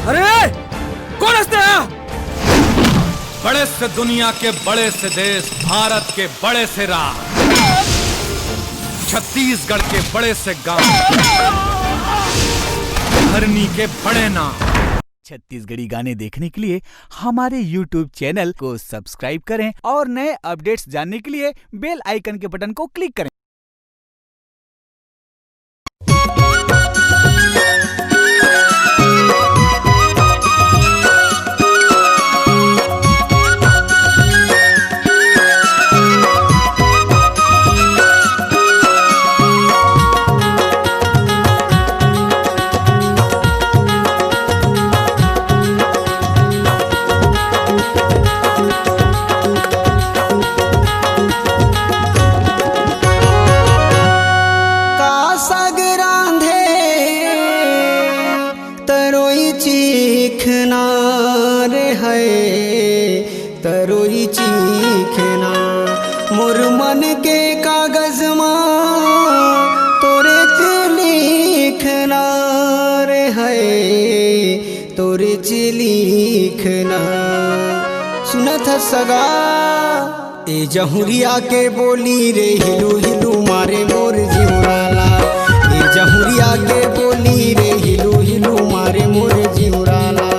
अरे कौन हंसते हैं? बड़े से दुनिया के बड़े से देश, भारत के बड़े से राज, छत्तीसगढ़ के बड़े से गांव, धरनी के बड़े नाम। छत्तीसगढ़ी गाने देखने के लिए हमारे YouTube चैनल को सब्सक्राइब करें और नए अपडेट्स जानने के लिए बेल आइकन के बटन को क्लिक करें। तरोई चीखना मोर मन के कागज तोरे लिखना रे है तोरे लिखना। सुनत सगा ए जहुरिया के बोली रे हिलू हिलू मारे मोर जिउराला। ए जहुरिया के बोली रे हिलू हिलू मारे मोर जिउराला।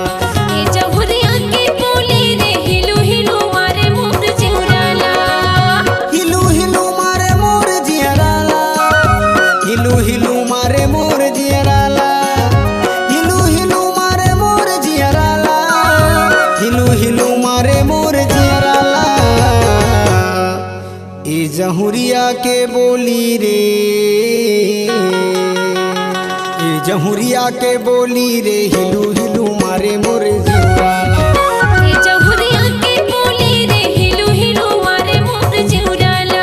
जहुरिया के बोली रे जहुरिया के बोली रे हिलू हिलू मारे मोर जिउराला। जहुरिया के बोली रे हिलू हिलू मारे मोर जिउराला।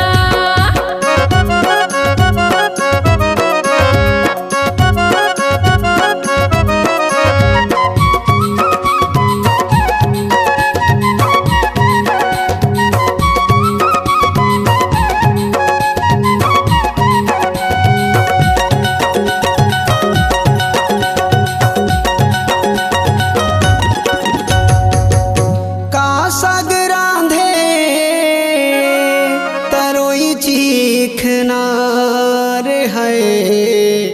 चीखना रे है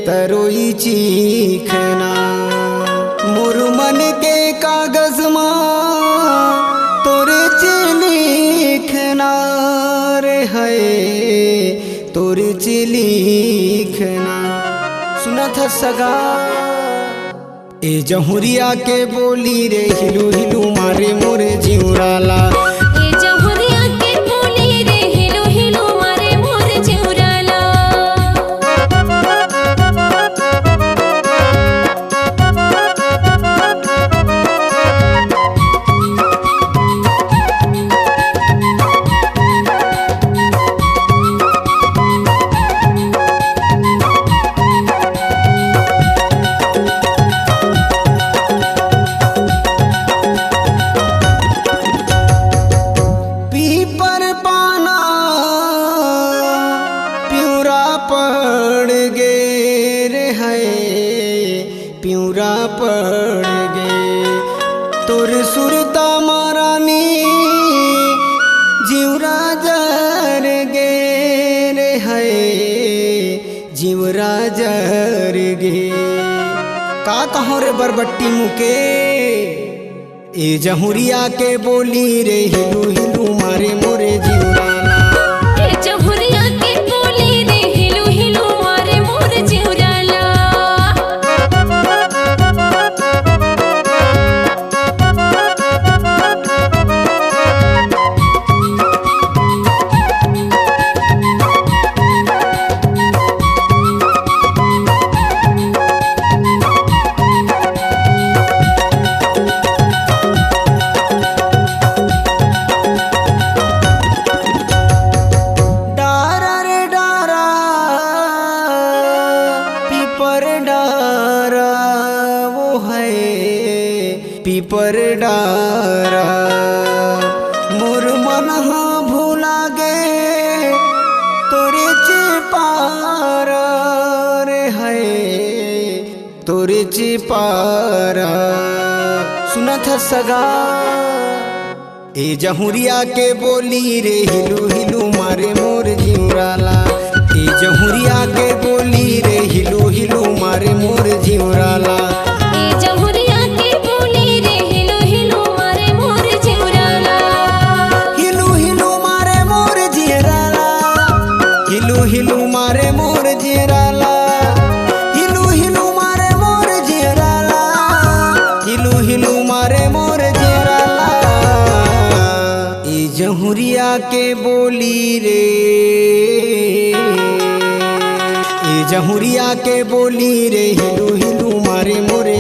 तरोई चीखना मोर मन के कागज तोरे लिखना रे है तोरे लिखना। सुनत सगा ए जहुरिया के बोली रे हिलू हिलू मारे मोर जिउराला। प्यूरा पड़ गे तोर सुरता मारानी जीवरा जर गे रे है जीवरा जर गे। का कहो रे बरबट्टी मुके ए जहुरिया के बोली रे हिलू हिलू मारे मोरे जिउराला। जहुरिया के बोली रे हिलू हिलू मारे मोर जिउराला। पीपर डारा मोर मन भूला गे तोरे चिपारा रे है तोरे चिपारा सुना था सगा ए जहुरिया के बोली रे हिलू हिलू मारे मोर जिउराला ए जहुरिया के बोली रे हिलू हिलू मारे मोर जिउराला ए जहुरिया के बोली रे हिलू हिलू मारे मोर जिउराला हिलू हिलू मारे मोर जिउराला हिलू हिलू मारे मोर जिउराला हिलू हिलू मारे मोर जिउराला हिलू हिलू मारे मोर जिउराला ए जहुरिया के बोली रे ए जहुरिया के बोली रे हिलू हिलू मारे मोरे